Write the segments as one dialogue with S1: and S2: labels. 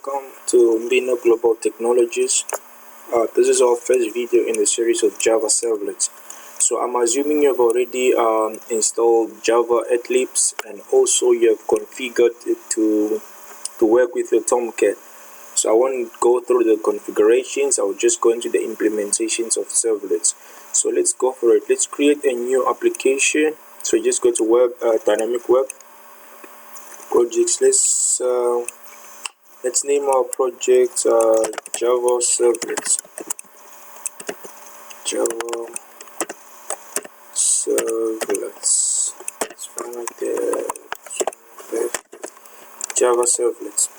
S1: welcome to Mbino Global Technologies. This is our first video in the series of Java servlets. So I'm assuming you've already installed Java Eclipse and also you have configured it to work with your Tomcat. So I won't go through the configurations, I will just go into the implementations of servlets. So let's go for it. Let's create a new application. So just go to web, dynamic web projects. Let's name our project Java servlets. Java servlets. It's fine right there. Java servlets.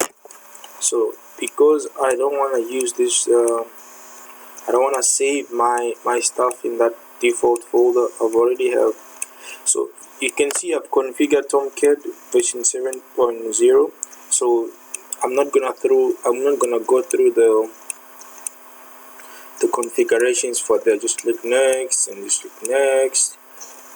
S1: So because I don't want to use this, I don't want to save my stuff in that default folder. I've already have. So you can see I've configured Tomcat version 7.0. So I'm not gonna go through the configurations for that. Just click next and just click next.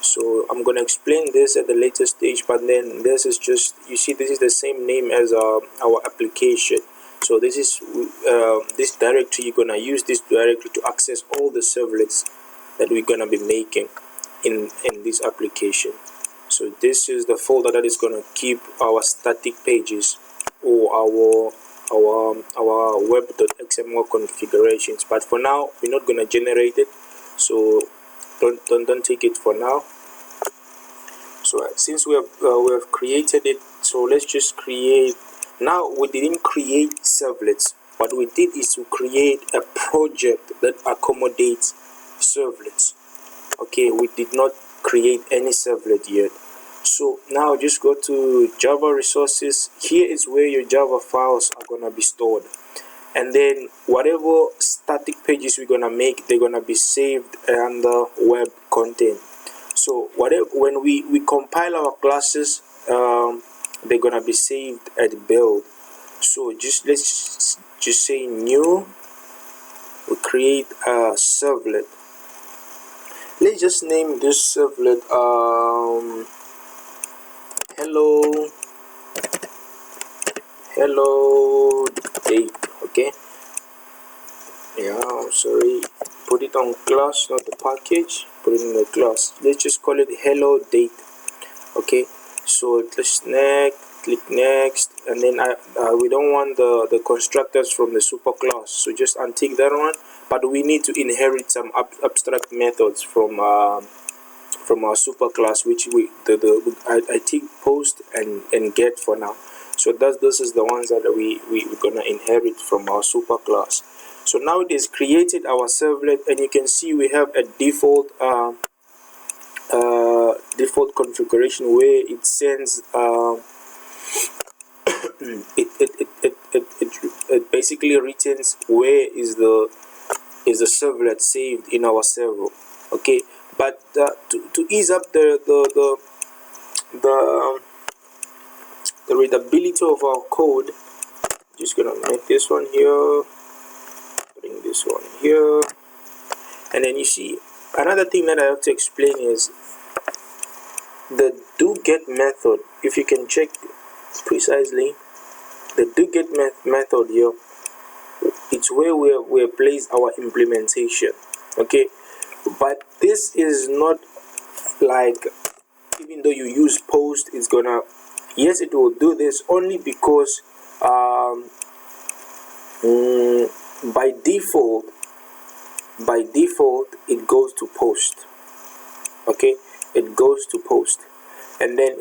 S1: So I'm gonna explain this at the later stage, but then this is just, you see, this is the same name as our application. So this is this directory. You're gonna use this directory to access all the servlets that we're gonna be making in this application. So this is the folder that is gonna keep our static pages or our web.xml configurations. But for now, we're not gonna generate it, so don't take it for now. So since we have created it, so let's just create. Now we didn't create servlets. What we did is to create a project that accommodates servlets. Okay, we did not create any servlet yet. So now just go to Java resources. Here is where your Java files are gonna be stored, and then whatever static pages we're gonna make, they're gonna be saved under web content. So whatever, when we compile our classes, they're gonna be saved at build. So let's just say new. We create a servlet. Let's just name this servlet hello date. Okay, yeah, sorry, put it on class, not the package, put it in the class. Let's just call it hello date. Okay, so let's click next, and then we don't want the constructors from the super class, so just untick that one. But we need to inherit some abstract methods from our super class, which I tick post and get for now. So this is the ones that we're gonna inherit from our super class. So now it is created our servlet, and you can see we have a default default configuration where it sends it basically returns where is the servlet saved in our server. Okay, but to ease up the readability of our code, just gonna make this one here, bring this one here, and then you see another thing that I have to explain is the doGet method. If you can check precisely, the doGet method here, it's where we place our implementation. Okay, but this is not like, even though you use post, it's gonna, yes, it will do this only because by default it goes to post. Okay, it goes to post, and then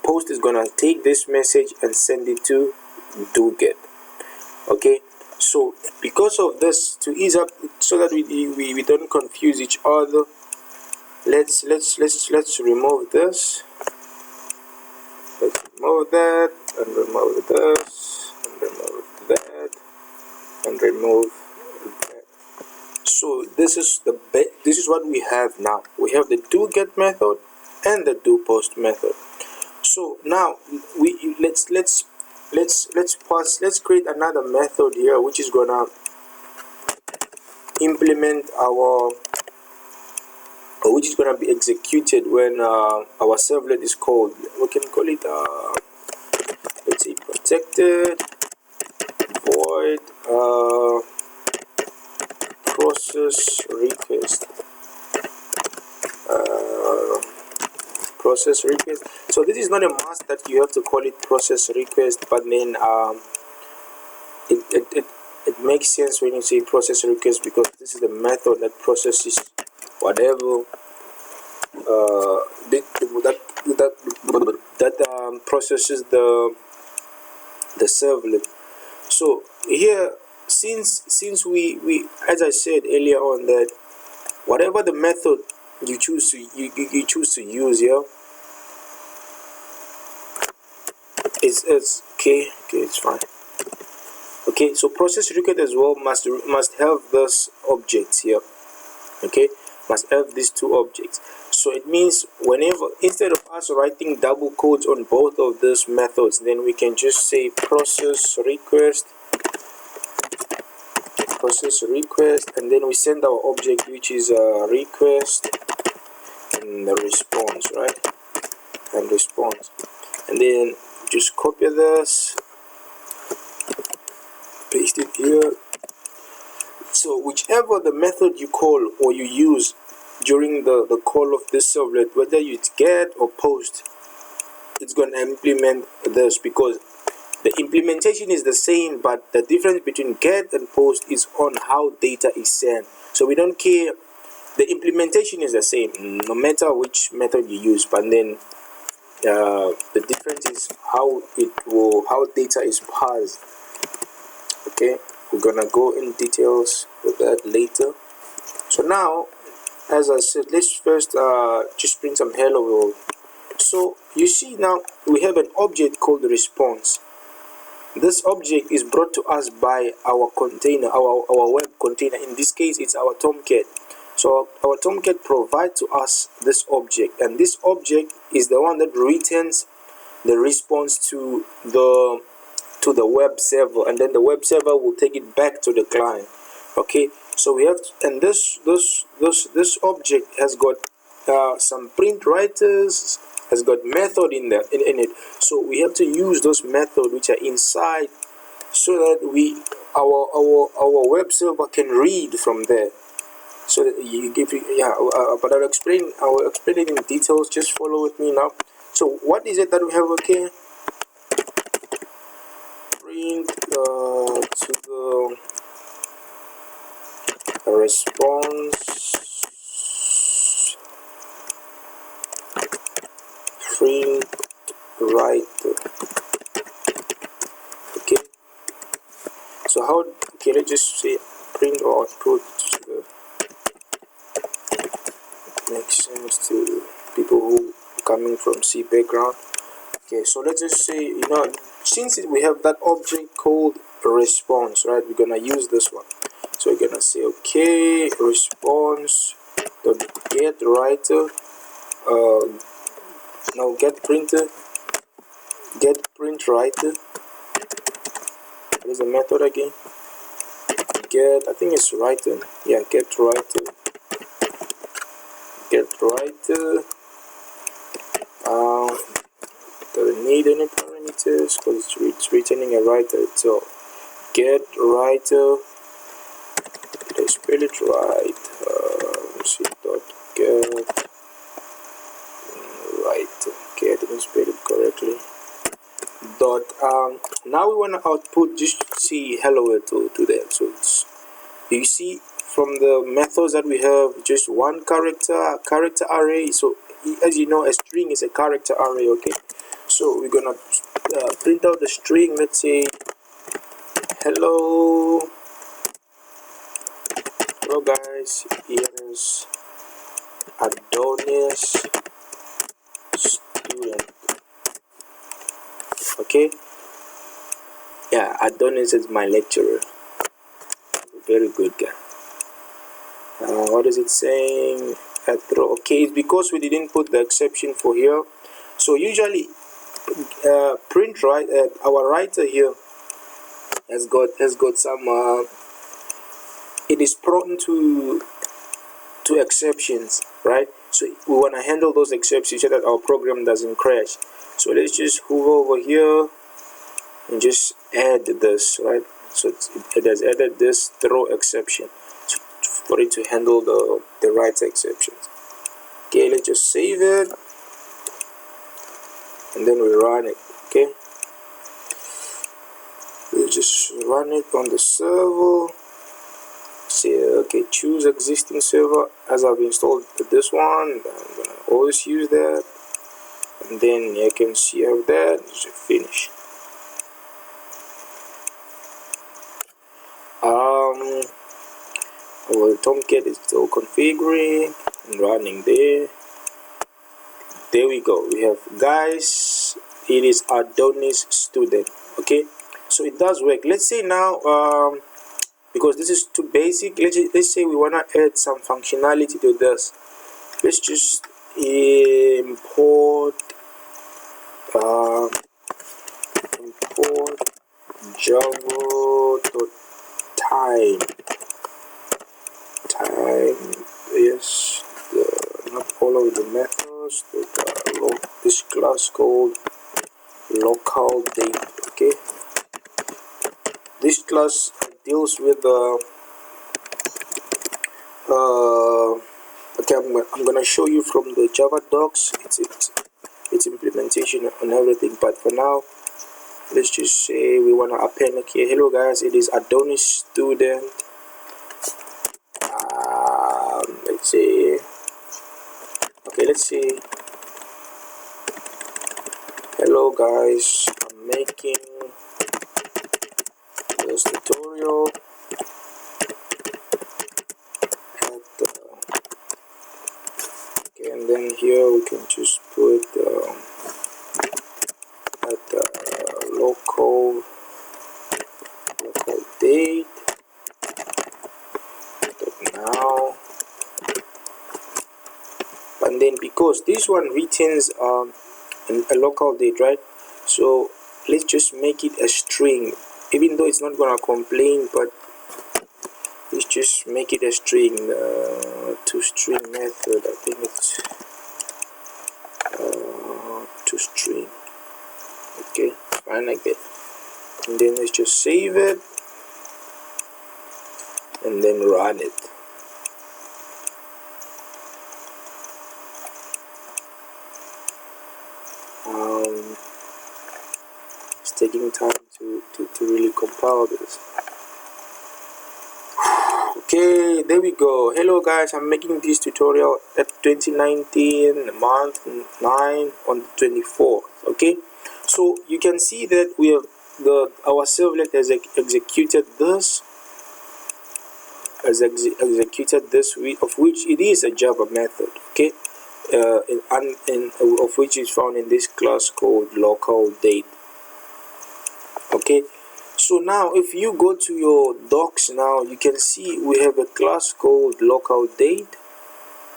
S1: post is gonna take this message and send it to doGet. Okay, so because of this, to ease up so that we don't confuse each other, let's remove this. Let's remove that, and remove this, and remove that, and remove that. So this is what we have now. We have the doGet method and the doPost method. So now let's create another method here, which is gonna implement which is gonna be executed when our servlet is called. We can call it let's say protected process request. Process request. So this is not a must that you have to call it process request, but then it makes sense when you say process request, because this is the method that processes whatever that processes the servlet. So here, since we as I said earlier on, that whatever the method you choose to use here, it's okay, it's fine. Okay, so process request as well must have this objects here. Okay, must have these two objects. So it means whenever, instead of us writing double quotes on both of these methods, then we can just say process request, and then we send our object, which is a request and the response, right? And response, and then just copy this, paste it here. So whichever the method you call or you use during the call of this servlet, whether it's get or post, it's going to implement this, because the implementation is the same, but the difference between get and post is on how data is sent. So we don't care, the implementation is the same no matter which method you use, but then the difference is how data is passed. Okay, we're gonna go in details with that later. So now, as I said, let's first just print some hello world. So you see now we have an object called response. This object is brought to us by our container, our web container. In this case, it's our Tomcat. So our Tomcat provides to us this object, and this object is the one that returns the response to the web server, and then the web server will take it back to the client. Okay, so we have and this object has got some print writers, has got method in it. So we have to use those methods which are inside, so that our web server can read from there. So that you give but I'll explain it in details. Just follow with me now. So what is it that we have? Okay, print to the response, print writer. Okay, so how, okay, let's just say print or output to the, makes sense to people who coming from C background. Okay, so let's just say, since we have that object called response, right, we're gonna use this one. So we're gonna say, okay, response dot get writer, now get printer, get print writer. What is the method again? Get, I think it's writer. Yeah, get writer. Get writer. Doesn't need any parameters because it's returning a writer itself. Get writer. Did I spell it right? Let's see. Dot get writer. Okay, I didn't spell it correctly. Dot. Now we want to output, just see hello world to that. So it's, you see from the methods that we have, just one character array. So as you know, a string is a character array. Okay, so we're gonna print out the string. Let's say hello guys, here's Adonis student. Okay, yeah, Adonis is my lecturer, very good guy. What is it saying? Okay, it's because we didn't put the exception for here. So usually print right, our writer here has got some it is prone to exceptions, right? So we want to handle those exceptions so that our program doesn't crash. So let's just hover over here and just add this, right? So it has added this throw exception for it to handle the write exceptions. Okay, let's just save it and then we run it. Okay, we'll just run it on the server. Say okay, choose existing server. As I've installed this one, I'm gonna always use that, and then you can see how that is finished. Our Tomcat is still configuring and running there. There we go. We have, guys, it is Adonis student. Okay, so it does work. Let's say now because this is too basic, let's say we want to add some functionality to this. Let's just import java.time. Yes, not all of the methods. This class called local date. Okay, this class deals with okay, I'm gonna show you from the Java docs its implementation and everything, but for now let's just say we want to append. Okay, hello guys, it is Adonis student. Let's say, okay, let's say hello guys, I'm making this tutorial at okay, and then here we can just put at local date now, and then because this one returns a local date, right? So let's just make it a string, even though it's not gonna complain, but let's just make it a string. To-string method, I think it's to-string. Okay, fine, like that. And then let's just save it and then run it. It's taking time to really compile this. Okay, there we go. Hello guys, I'm making this tutorial at 2019 month 9 on the 24th. Okay, so you can see that we have our servlet has executed this, of which it is a Java method. Okay, of which is found in this class called local date. Okay, so now if you go to your docs now, you can see we have a class called local date,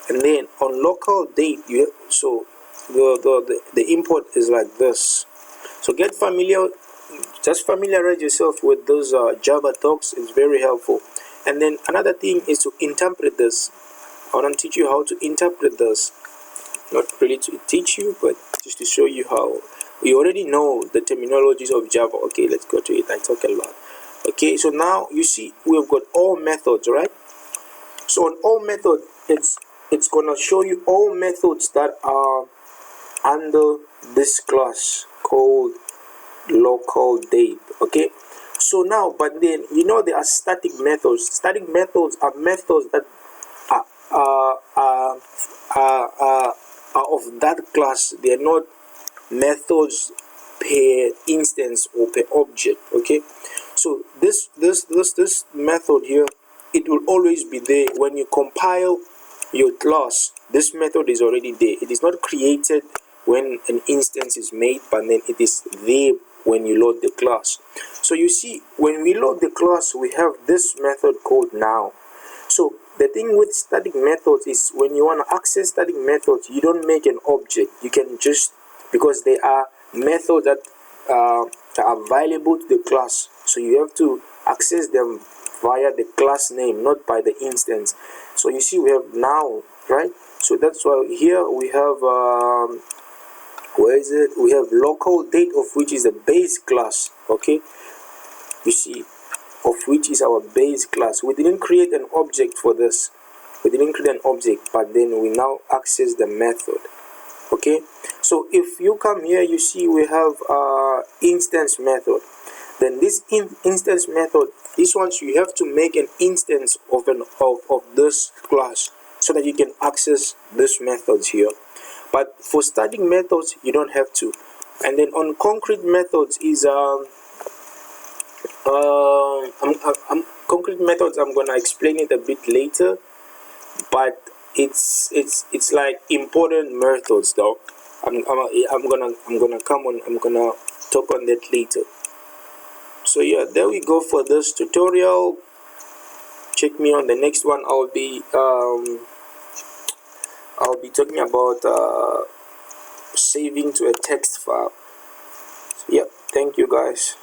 S1: and then on local date you have, so the import is like this. So get familiar, just familiarize yourself with those Java docs. It's very helpful. And then another thing is to interpret this. I want to teach you how to interpret this, not really to teach you, but just to show you how. We already know the terminologies of Java. Okay, let's go to it. I talk a lot. Okay, so now you see we've got all methods, right? So on all method, it's gonna show you all methods that are under this class called local date. Okay, so now, but then you know there are static methods. Static methods are methods that are of that class. They are not methods per instance or per object. Okay, so this method here, it will always be there when you compile your class. This method is already there. It is not created when an instance is made, but then it is there when you load the class. So you see, when we load the class, we have this method called now. So the thing with static methods is when you want to access static methods, you don't make an object. You can just, because they are methods that are available to the class, so you have to access them via the class name, not by the instance. So you see we have now, right? So that's why here we have where is it? We have local date, of which is the base class. Okay, you see, of which is our base class. We didn't create an object for this. We didn't create an object, but then we now access the method. Okay, so if you come here, you see we have instance method. Then this instance method, this ones you have to make an instance of this class so that you can access this methods here. But for static methods, you don't have to. And then on concrete methods is concrete methods, I'm gonna explain it a bit later, but it's like important methods though. I'm gonna talk on that later. So yeah, there we go for this tutorial. Check me on the next one. I'll be talking about saving to a text file. So yeah, thank you guys.